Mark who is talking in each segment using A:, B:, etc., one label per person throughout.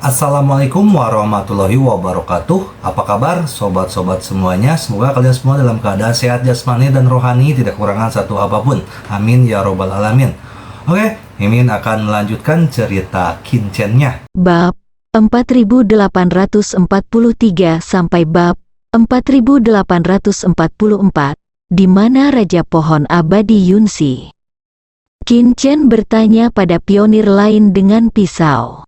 A: Assalamualaikum warahmatullahi wabarakatuh. Apa kabar sobat-sobat semuanya? Semoga kalian semua dalam keadaan sehat jasmani dan rohani, tidak kekurangan satu apapun. Amin ya robbal alamin. Oke, Mimin akan melanjutkan cerita Kincennya.
B: Bab 4843 sampai bab 4844, di mana Raja Pohon Abadi Yunsi. Kincen bertanya pada pionir lain dengan pisau.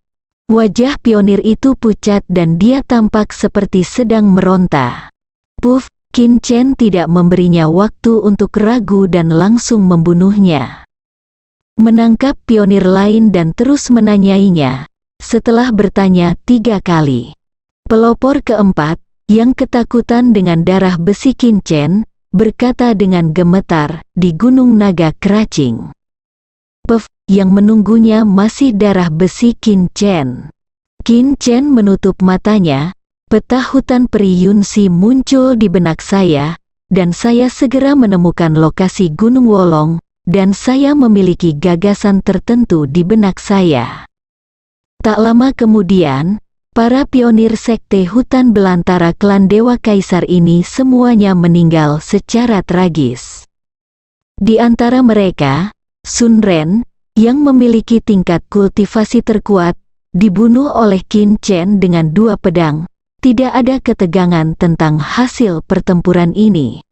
B: Wajah pionir itu pucat dan dia tampak seperti sedang meronta. Puff, Kincen tidak memberinya waktu untuk ragu dan langsung membunuhnya. Menangkap pionir lain dan terus menanyainya. Setelah bertanya 3 kali, pelopor keempat, yang ketakutan dengan darah besi Kincen, berkata dengan gemetar, "Di Gunung Naga Keracing." Puff, yang menunggunya masih darah besi Kincen. Kincen menutup matanya, peta hutan peri Yunsi muncul di benak saya, dan saya segera menemukan lokasi Gunung Wolong, dan saya memiliki gagasan tertentu di benak saya. Tak lama kemudian, para pionir sekte hutan belantara klan Dewa Kaisar ini semuanya meninggal secara tragis. Di antara mereka, Sun Ren, yang memiliki tingkat kultivasi terkuat, dibunuh oleh Kincen dengan 2 pedang. Tidak ada ketegangan tentang hasil pertempuran ini.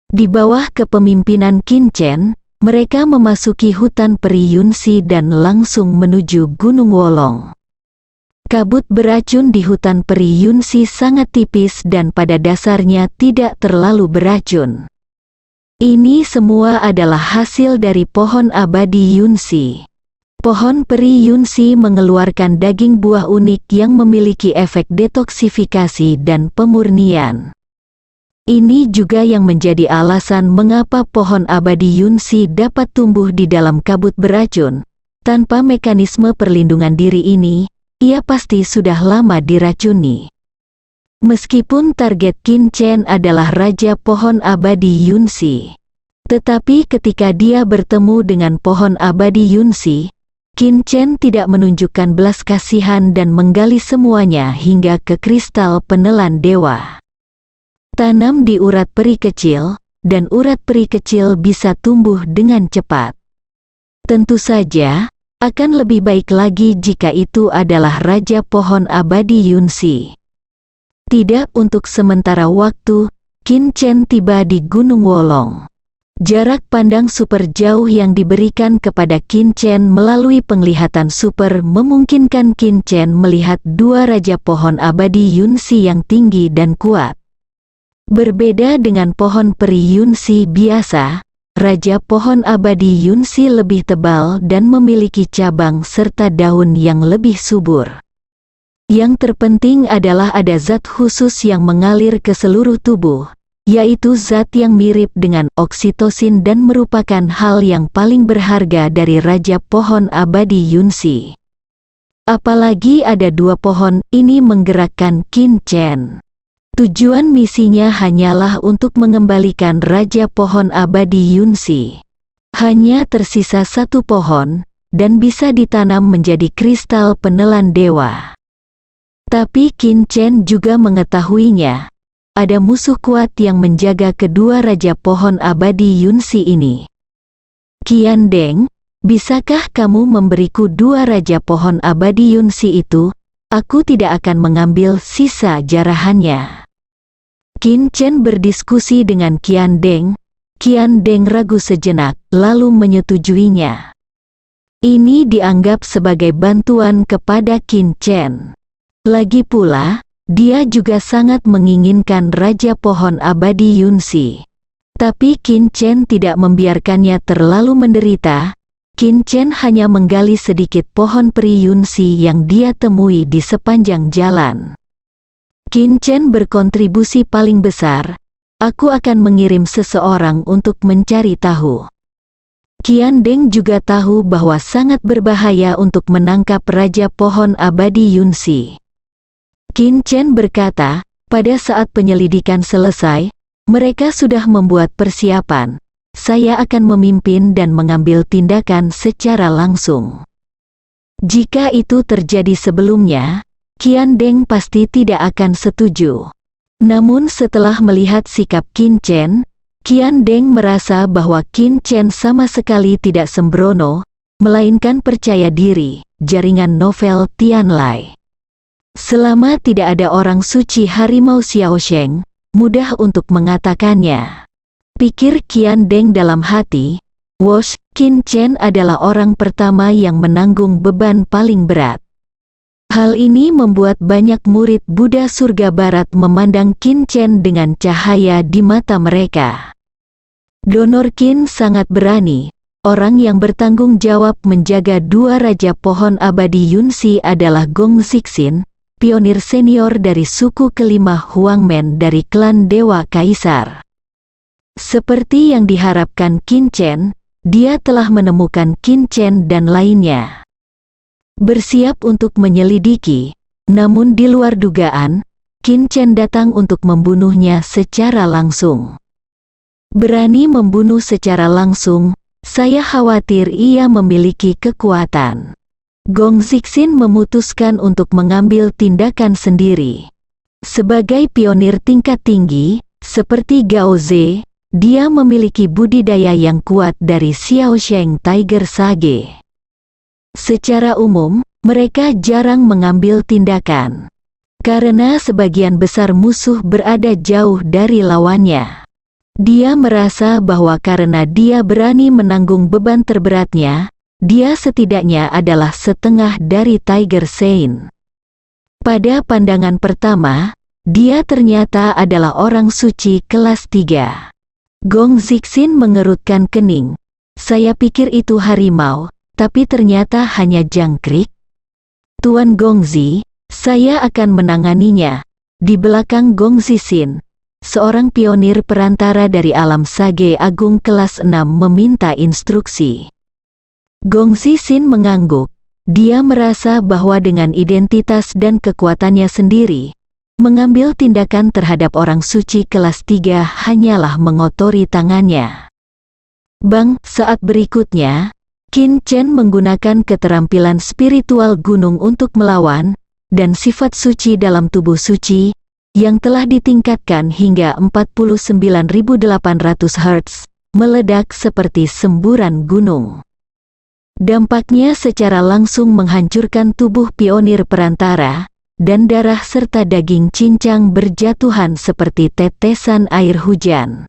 B: Di bawah kepemimpinan Kincen, mereka memasuki hutan peri Yunsi dan langsung menuju Gunung Wolong. Kabut beracun di hutan peri Yunsi sangat tipis dan pada dasarnya tidak terlalu beracun. Ini semua adalah hasil dari pohon abadi Yunsi. Pohon peri Yunsi mengeluarkan daging buah unik yang memiliki efek detoksifikasi dan pemurnian. Ini juga yang menjadi alasan mengapa pohon abadi Yunsi dapat tumbuh di dalam kabut beracun. Tanpa mekanisme perlindungan diri ini, ia pasti sudah lama diracuni. Meskipun target Kincen adalah Raja Pohon Abadi Yunsi, tetapi ketika dia bertemu dengan Pohon Abadi Yunsi, Kincen tidak menunjukkan belas kasihan dan menggali semuanya hingga ke kristal penelan dewa. Tanam di urat peri kecil, dan urat peri kecil bisa tumbuh dengan cepat. Tentu saja, akan lebih baik lagi jika itu adalah Raja Pohon Abadi Yunsi. Tidak untuk sementara waktu, Kincen tiba di Gunung Wolong. Jarak pandang super jauh yang diberikan kepada Kincen melalui penglihatan super memungkinkan Kincen melihat 2 Raja Pohon Abadi Yunsi yang tinggi dan kuat. Berbeda dengan pohon peri Yunsi biasa, Raja Pohon Abadi Yunsi lebih tebal dan memiliki cabang serta daun yang lebih subur. Yang terpenting adalah ada zat khusus yang mengalir ke seluruh tubuh, yaitu zat yang mirip dengan oksitosin dan merupakan hal yang paling berharga dari Raja Pohon Abadi Yunsi. Apalagi ada 2 pohon ini menggerakkan Kincen. Tujuan misinya hanyalah untuk mengembalikan Raja Pohon Abadi Yunsi. Hanya tersisa 1 pohon, dan bisa ditanam menjadi kristal penelan dewa. Tapi Kincen juga mengetahuinya. Ada musuh kuat yang menjaga kedua Raja Pohon Abadi Yunsi ini. Qian Deng, bisakah kamu memberiku 2 Raja Pohon Abadi Yunsi itu? Aku tidak akan mengambil sisa jarahannya. Kincen berdiskusi dengan Qian Deng. Qian Deng ragu sejenak, lalu menyetujuinya. Ini dianggap sebagai bantuan kepada Kincen. Lagi pula, dia juga sangat menginginkan Raja Pohon Abadi Yunsi. Tapi Kincen tidak membiarkannya terlalu menderita. Kincen hanya menggali sedikit pohon peri Yunsi yang dia temui di sepanjang jalan. Kincen berkontribusi paling besar. Aku akan mengirim seseorang untuk mencari tahu. Qian Deng juga tahu bahwa sangat berbahaya untuk menangkap Raja Pohon Abadi Yunsi. Kincen berkata, pada saat penyelidikan selesai, mereka sudah membuat persiapan. Saya akan memimpin dan mengambil tindakan secara langsung. Jika itu terjadi sebelumnya, Qian Deng pasti tidak akan setuju. Namun setelah melihat sikap Qin Chen, Qian Deng merasa bahwa Qin Chen sama sekali tidak sembrono, melainkan percaya diri. Jaringan novel Tianlai. Selama tidak ada orang suci harimau Xiaosheng, mudah untuk mengatakannya. Pikir Qian Deng dalam hati, Wosh, Qin Chen adalah orang pertama yang menanggung beban paling berat. Hal ini membuat banyak murid Buddha Surga Barat memandang Qin Chen dengan cahaya di mata mereka. Donor Qin sangat berani. Orang yang bertanggung jawab menjaga dua raja pohon abadi Yunxi adalah Gong Xixin, pionir senior dari suku kelima Huangmen dari klan Dewa Kaisar. Seperti yang diharapkan Qin Chen, dia telah menemukan Qin Chen dan lainnya. Bersiap untuk menyelidiki, namun di luar dugaan, Qin Chen datang untuk membunuhnya secara langsung. Berani membunuh secara langsung, saya khawatir ia memiliki kekuatan. Gong Xixin memutuskan untuk mengambil tindakan sendiri. Sebagai pionir tingkat tinggi, seperti Gao Ze, dia memiliki budidaya yang kuat dari Xiaosheng Tiger Sage. Secara umum, mereka jarang mengambil tindakan. Karena sebagian besar musuh berada jauh dari lawannya. Dia merasa bahwa karena dia berani menanggung beban terberatnya, dia setidaknya adalah setengah dari Tiger Sein. Pada pandangan pertama, dia ternyata adalah orang suci kelas 3. Gong Xixin mengerutkan kening. Saya pikir itu harimau, tapi ternyata hanya jangkrik. Tuan Gongzi, saya akan menanganinya. Di belakang Gong Xixin, seorang pionir perantara dari alam sage agung kelas 6 meminta instruksi. Gong Xixin mengangguk. Dia merasa bahwa dengan identitas dan kekuatannya sendiri, mengambil tindakan terhadap orang suci kelas 3 hanyalah mengotori tangannya. Saat berikutnya, Qin Chen menggunakan keterampilan spiritual gunung untuk melawan, dan sifat suci dalam tubuh suci, yang telah ditingkatkan hingga 49.800 Hz, meledak seperti semburan gunung. Dampaknya secara langsung menghancurkan tubuh pionir perantara, dan darah serta daging cincang berjatuhan seperti tetesan air hujan.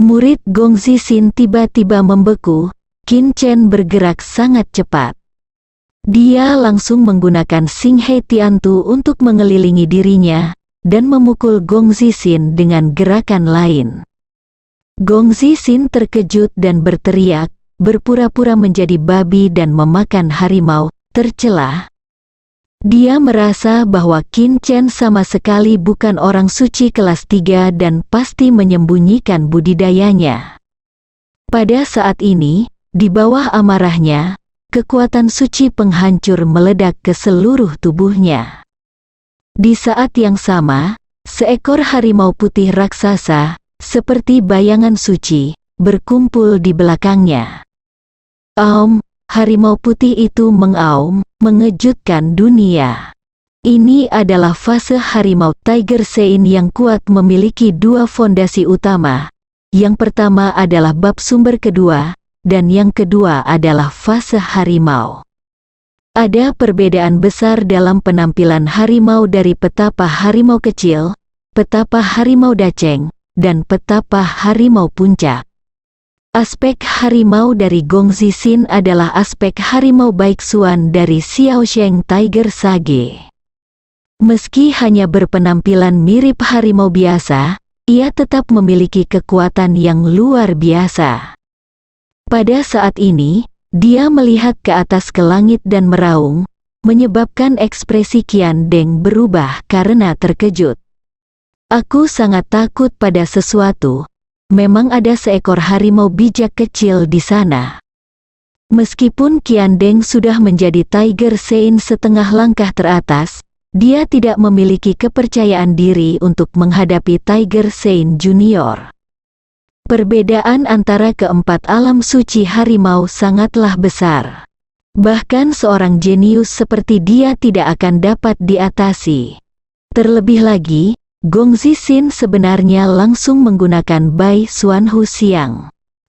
B: Murid Gong Xixin tiba-tiba membeku. Qin Chen bergerak sangat cepat. Dia langsung menggunakan Xing He Tiantu untuk mengelilingi dirinya, dan memukul Gong Xixin dengan gerakan lain. Gong Xixin terkejut dan berteriak, berpura-pura menjadi babi dan memakan harimau, tercela. Dia merasa bahwa Qin Chen sama sekali bukan orang suci kelas 3 dan pasti menyembunyikan budidayanya. Pada saat ini, di bawah amarahnya, kekuatan suci penghancur meledak ke seluruh tubuhnya. Di saat yang sama, seekor harimau putih raksasa, seperti bayangan suci, berkumpul di belakangnya. Harimau putih itu mengaum, mengejutkan dunia. Ini adalah fase harimau Tiger Sein yang kuat memiliki dua fondasi utama. Yang pertama adalah bab sumber kedua, dan yang kedua adalah fase harimau. Ada perbedaan besar dalam penampilan harimau dari petapa harimau kecil, petapa harimau daceng, dan petapa harimau puncak. Aspek harimau dari Gong Xixin adalah aspek harimau baiksuan dari Xiaosheng Tiger Sage. Meski hanya berpenampilan mirip harimau biasa, ia tetap memiliki kekuatan yang luar biasa. Pada saat ini, dia melihat ke atas ke langit dan meraung, menyebabkan ekspresi Qian Deng berubah karena terkejut. Aku sangat takut pada sesuatu. Memang ada seekor harimau bijak kecil di sana. Meskipun Qian Deng sudah menjadi Tiger Sein setengah langkah teratas, dia tidak memiliki kepercayaan diri untuk menghadapi Tiger Sein Junior. Perbedaan antara keempat alam suci harimau sangatlah besar. Bahkan seorang jenius seperti dia tidak akan dapat diatasi. Terlebih lagi, Gong Zixin sebenarnya langsung menggunakan Bai Xuanhu Xiang.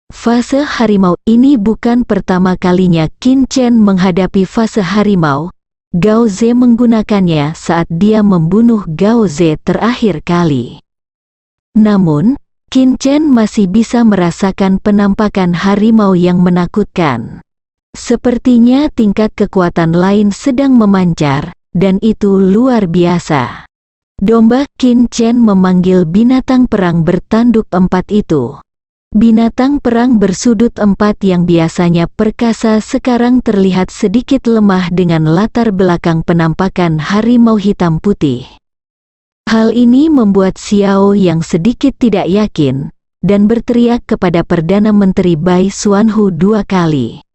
B: Fase harimau ini bukan pertama kalinya Qin Chen menghadapi fase harimau. Gao Ze menggunakannya saat dia membunuh Gao Ze terakhir kali. Namun, Qin Chen masih bisa merasakan penampakan harimau yang menakutkan. Sepertinya tingkat kekuatan lain sedang memancar, dan itu luar biasa. Domba Qin Chen memanggil binatang perang bertanduk 4 itu. Binatang perang bersudut 4 yang biasanya perkasa sekarang terlihat sedikit lemah dengan latar belakang penampakan harimau hitam putih. Hal ini membuat Xiao yang sedikit tidak yakin, dan berteriak kepada Perdana Menteri Bai Xuanhu 2 kali.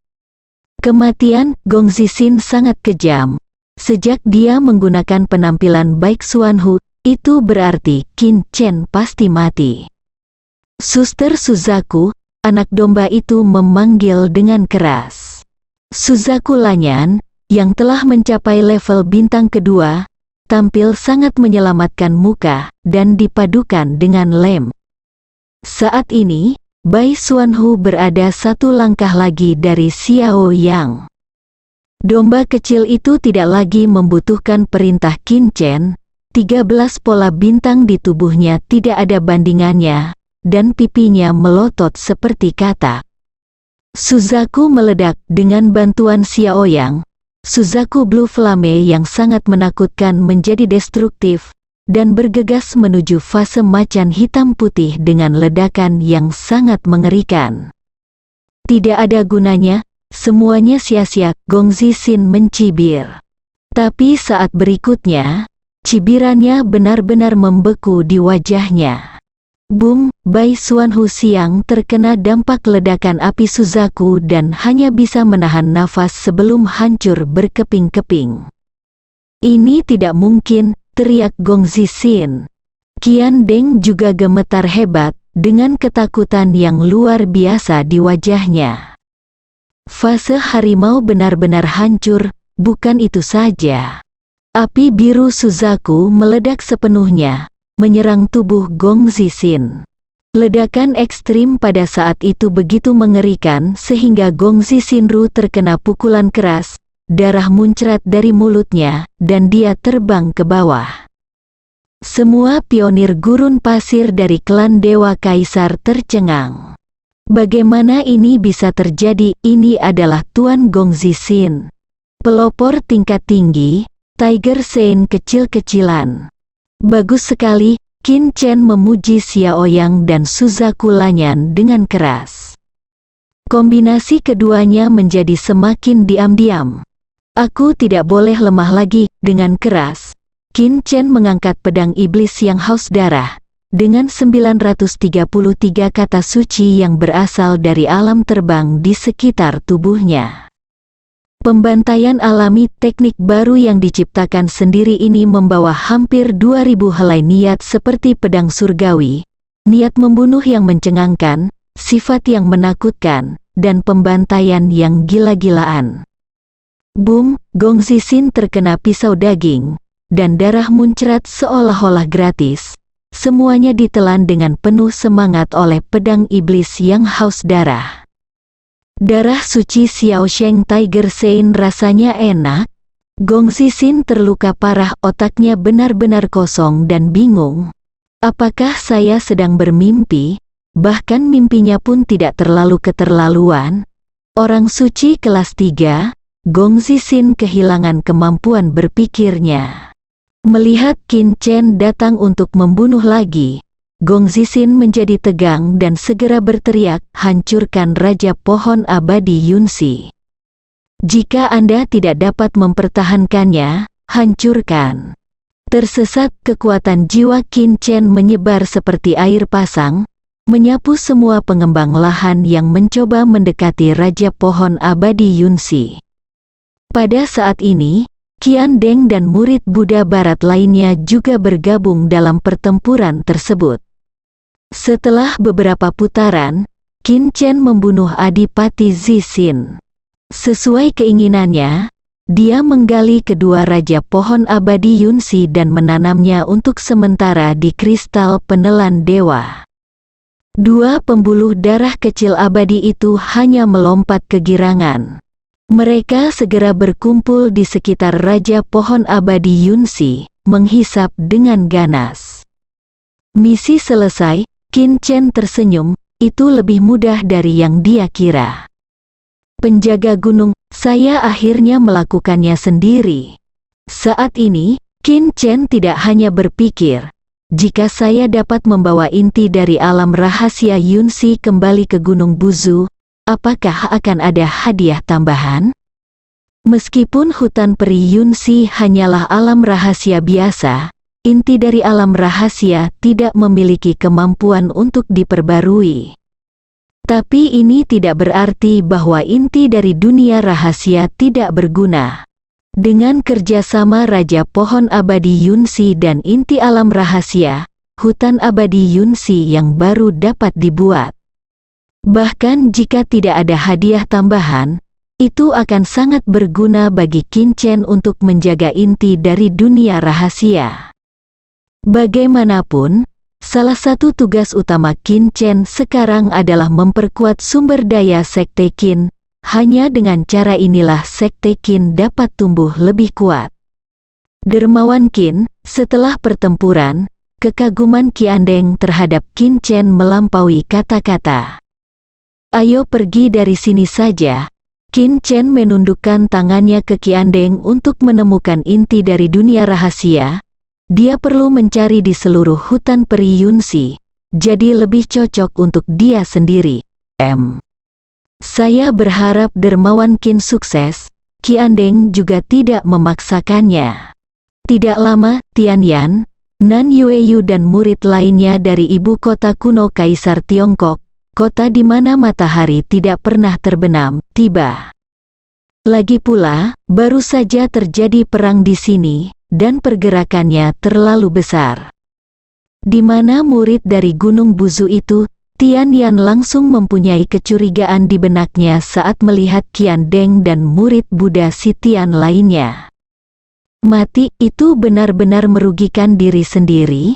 B: Kematian Gong Zixin sangat kejam. Sejak dia menggunakan penampilan Bai Xuanhu, itu berarti Qin Chen pasti mati. Suster Suzaku, anak domba itu memanggil dengan keras. Suzaku Lanyan, yang telah mencapai level bintang kedua, tampil sangat menyelamatkan muka dan dipadukan dengan lem. Saat ini, Bai Xuanhu berada 1 langkah lagi dari Xiao Yang. Domba kecil itu tidak lagi membutuhkan perintah Qin Chen. 13 pola bintang di tubuhnya tidak ada bandingannya, dan pipinya melotot seperti katak. Suzaku meledak dengan bantuan Xiao Yang. Suzaku Blue Flame yang sangat menakutkan menjadi destruktif, dan bergegas menuju fase macan hitam putih dengan ledakan yang sangat mengerikan. Tidak ada gunanya, semuanya sia-sia, Gong Zixin mencibir. Tapi saat berikutnya, cibirannya benar-benar membeku di wajahnya. Boom, Bai Xuanhu Xiang terkena dampak ledakan api Suzaku dan hanya bisa menahan nafas sebelum hancur berkeping-keping. Ini tidak mungkin, teriak Gong Zixin. Qian Deng juga gemetar hebat, dengan ketakutan yang luar biasa di wajahnya. Fase harimau benar-benar hancur, bukan itu saja. Api biru Suzaku meledak sepenuhnya, menyerang tubuh Gong Zixin. Ledakan ekstrim pada saat itu begitu mengerikan sehingga Gong Zixin terkena pukulan keras, darah muncrat dari mulutnya, dan dia terbang ke bawah. Semua pionir gurun pasir dari klan Dewa Kaisar tercengang. Bagaimana ini bisa terjadi? Ini adalah Tuan Gong Zixin. Pelopor tingkat tinggi, Tiger Saint kecil-kecilan. Bagus sekali, Qin Chen memuji Xiao Yang dan Suzaku Lanyan dengan keras. Kombinasi keduanya menjadi semakin diam-diam. Aku tidak boleh lemah lagi, dengan keras. Qin Chen mengangkat pedang iblis yang haus darah, dengan 933 kata suci yang berasal dari alam terbang di sekitar tubuhnya. Pembantaian alami teknik baru yang diciptakan sendiri ini membawa hampir 2000 helai niat seperti pedang surgawi, niat membunuh yang mencengangkan, sifat yang menakutkan, dan pembantaian yang gila-gilaan. Boom, Gong Zixin terkena pisau daging, dan darah muncrat seolah-olah gratis. Semuanya ditelan dengan penuh semangat oleh pedang iblis yang haus darah. Darah suci Xiao Sheng Tiger Saint rasanya enak. Gong Zixin terluka parah, otaknya benar-benar kosong dan bingung. Apakah saya sedang bermimpi? Bahkan mimpinya pun tidak terlalu keterlaluan. Orang suci kelas 3, Gong Zixin kehilangan kemampuan berpikirnya. Melihat Qin Chen datang untuk membunuh lagi, Gong Zixin menjadi tegang dan segera berteriak, hancurkan Raja Pohon Abadi Yunxi. Jika Anda tidak dapat mempertahankannya, hancurkan. Tersesat, kekuatan jiwa Qin Chen menyebar seperti air pasang, menyapu semua pengembang lahan yang mencoba mendekati Raja Pohon Abadi Yunxi. Pada saat ini, Qian Deng dan murid Buddha Barat lainnya juga bergabung dalam pertempuran tersebut. Setelah beberapa putaran, Qin Chen membunuh Adipati Zixin. Sesuai keinginannya, dia menggali kedua raja pohon abadi Yunsi dan menanamnya untuk sementara di kristal penelan dewa. Dua pembuluh darah kecil abadi itu hanya melompat kegirangan. Mereka segera berkumpul di sekitar raja pohon abadi Yunsi, menghisap dengan ganas. Misi selesai, Qin Chen tersenyum, itu lebih mudah dari yang dia kira. Penjaga gunung, saya akhirnya melakukannya sendiri. Saat ini, Qin Chen tidak hanya berpikir, jika saya dapat membawa inti dari alam rahasia Yunsi kembali ke Gunung Buzu, apakah akan ada hadiah tambahan? Meskipun hutan peri Yunsi hanyalah alam rahasia biasa, inti dari alam rahasia tidak memiliki kemampuan untuk diperbarui. Tapi ini tidak berarti bahwa inti dari dunia rahasia tidak berguna. Dengan kerjasama Raja Pohon Abadi Yunsi dan inti alam rahasia, hutan abadi Yunsi yang baru dapat dibuat. Bahkan jika tidak ada hadiah tambahan, itu akan sangat berguna bagi Qin Chen untuk menjaga inti dari dunia rahasia. Bagaimanapun, salah satu tugas utama Qin Chen sekarang adalah memperkuat sumber daya Sekte Qin. Hanya dengan cara inilah Sekte Qin dapat tumbuh lebih kuat. Dermawan Qin, setelah pertempuran, kekaguman Qiandeng terhadap Qin Chen melampaui kata-kata. Ayo pergi dari sini saja. Qin Chen menundukkan tangannya ke Qiandeng untuk menemukan inti dari dunia rahasia. Dia perlu mencari di seluruh hutan peri Yunsi, jadi lebih cocok untuk dia sendiri. Saya berharap Dermawan Qin sukses. Qiandeng juga tidak memaksakannya. Tidak lama, Tianyan, Nan Yueyu dan murid lainnya dari ibu kota kuno Kaisar Tiongkok, kota di mana matahari tidak pernah terbenam, tiba. Lagi pula, baru saja terjadi perang di sini, dan pergerakannya terlalu besar. Di mana murid dari Gunung Buzu itu, Tianyan langsung mempunyai kecurigaan di benaknya saat melihat Qiandeng dan murid Buddha Sitian lainnya. Mati itu benar-benar merugikan diri sendiri.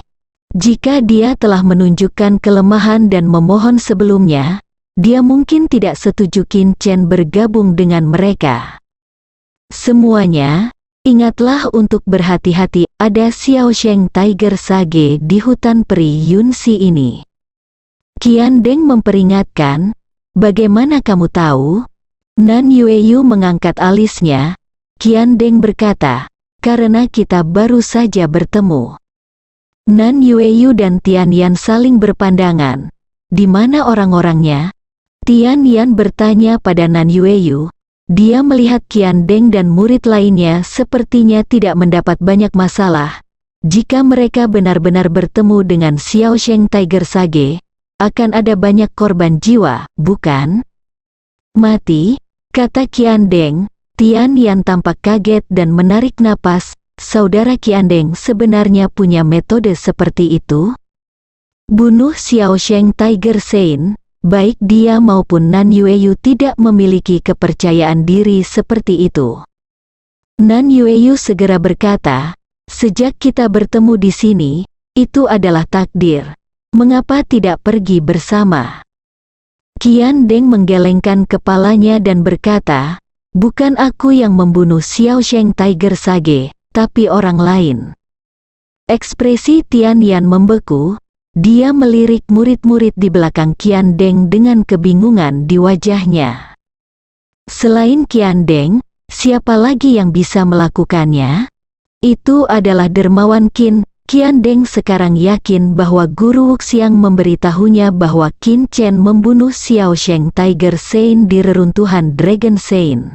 B: Jika dia telah menunjukkan kelemahan dan memohon sebelumnya, dia mungkin tidak setuju Qin Chen bergabung dengan mereka. Semuanya, ingatlah untuk berhati-hati, ada Xiaosheng Tiger Sage di hutan peri Yunsi ini. Qiandeng memperingatkan, bagaimana kamu tahu? Nan Yueyu mengangkat alisnya. Qiandeng berkata, karena kita baru saja bertemu. Nan Yueyu dan Tianyan saling berpandangan. Di mana orang-orangnya? Tianyan bertanya pada Nan Yueyu. Dia melihat Qiandeng dan murid lainnya sepertinya tidak mendapat banyak masalah. Jika mereka benar-benar bertemu dengan Xiaosheng Tiger Sage, akan ada banyak korban jiwa, bukan? Mati, kata Qiandeng. Tianyan tampak kaget dan menarik napas. Saudara Qiandeng sebenarnya punya metode seperti itu? Bunuh Xiaosheng Tiger Sein, baik dia maupun Nan Yueyu tidak memiliki kepercayaan diri seperti itu. Nan Yueyu segera berkata, sejak kita bertemu di sini, itu adalah takdir. Mengapa tidak pergi bersama? Qiandeng menggelengkan kepalanya dan berkata, bukan aku yang membunuh Xiaosheng Tiger Sage, tapi orang lain. Ekspresi Tianyan membeku, dia melirik murid-murid di belakang Qiandeng dengan kebingungan di wajahnya. Selain Qiandeng, siapa lagi yang bisa melakukannya? Itu adalah Dermawan Qin. Qiandeng sekarang yakin bahwa Guru Wuxiang memberitahunya bahwa Qin Chen membunuh Xiaosheng Tiger Sein di reruntuhan Dragon Sein.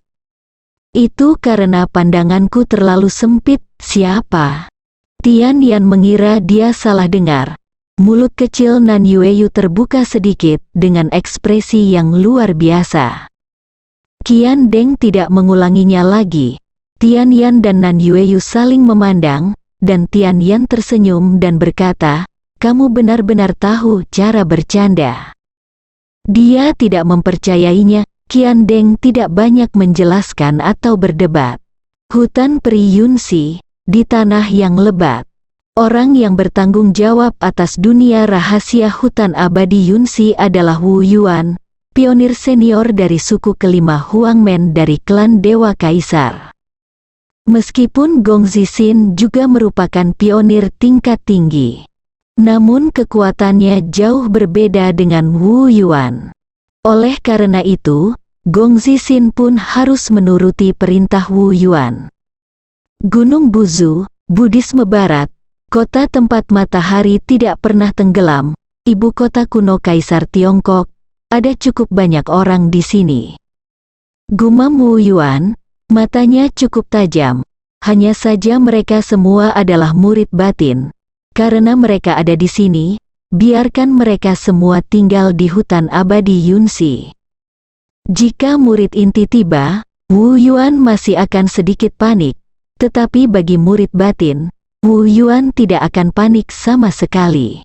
B: Itu karena pandanganku terlalu sempit. Siapa? Tianyan mengira dia salah dengar. Mulut kecil Nan Yueyu terbuka sedikit dengan ekspresi yang luar biasa. Qiandeng tidak mengulanginya lagi. Tianyan dan Nan Yueyu saling memandang, dan Tianyan tersenyum dan berkata, kamu benar-benar tahu cara bercanda. Dia tidak mempercayainya. Qian Deng tidak banyak menjelaskan atau berdebat. Hutan Peri Yunxi, di tanah yang lebat. Orang yang bertanggung jawab atas dunia rahasia hutan abadi Yunxi adalah Wu Yuan, pionir senior dari suku kelima Huangmen dari klan Dewa Kaisar. Meskipun Gong Zixin juga merupakan pionir tingkat tinggi, namun kekuatannya jauh berbeda dengan Wu Yuan. Oleh karena itu, Gong Zixin pun harus menuruti perintah Wu Yuan. Gunung Buzu, Budisme Barat, kota tempat matahari tidak pernah tenggelam, ibu kota kuno Kaisar Tiongkok, ada cukup banyak orang di sini. Gumam Wu Yuan, matanya cukup tajam, hanya saja mereka semua adalah murid batin. Karena mereka ada di sini, biarkan mereka semua tinggal di hutan abadi Yunxi. Jika murid inti tiba, Wu Yuan masih akan sedikit panik, tetapi bagi murid batin, Wu Yuan tidak akan panik sama sekali.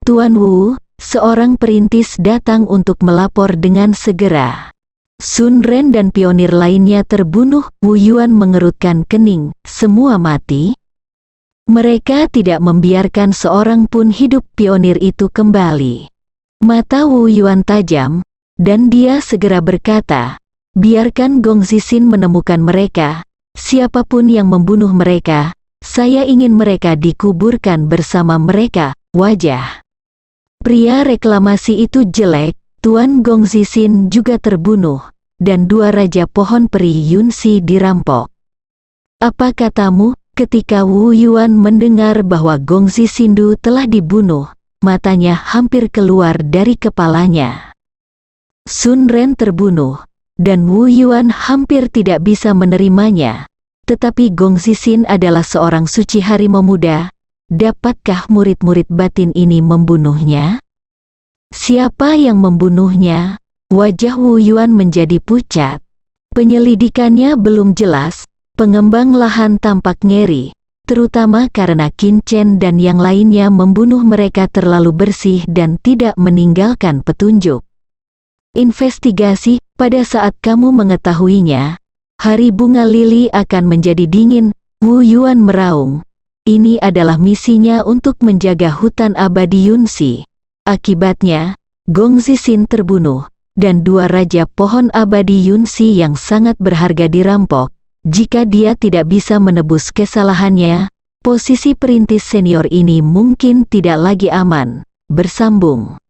B: Tuan Wu, seorang perintis datang untuk melapor dengan segera. Sun Ren dan pionir lainnya terbunuh. Wu Yuan mengerutkan kening, semua mati? Mereka tidak membiarkan seorang pun hidup. Pionir itu kembali. Mata Wu Yuan tajam, dan dia segera berkata, biarkan Gong Zixin menemukan mereka, siapapun yang membunuh mereka, saya ingin mereka dikuburkan bersama mereka. Wajah pria reklamasi itu jelek. Tuan Gong Zixin juga terbunuh, dan 2 raja pohon peri Yunxi dirampok. Apa katamu? Ketika Wu Yuan mendengar bahwa Gong Zixin telah dibunuh, matanya hampir keluar dari kepalanya. Sun Ren terbunuh, dan Wu Yuan hampir tidak bisa menerimanya. Tetapi Gong Zixin adalah seorang suci harimau muda. Dapatkah murid-murid batin ini membunuhnya? Siapa yang membunuhnya? Wajah Wu Yuan menjadi pucat. Penyelidikannya belum jelas. Pengembang lahan tampak ngeri, terutama karena Qin Chen dan yang lainnya membunuh mereka terlalu bersih dan tidak meninggalkan petunjuk. Investigasi, pada saat kamu mengetahuinya, hari bunga lili akan menjadi dingin. Wu Yuan meraung. Ini adalah misinya untuk menjaga hutan abadi Yunxi. Akibatnya, Gong Zixin terbunuh, dan 2 raja pohon abadi Yunxi yang sangat berharga dirampok. Jika dia tidak bisa menebus kesalahannya, posisi perintis senior ini mungkin tidak lagi aman. Bersambung.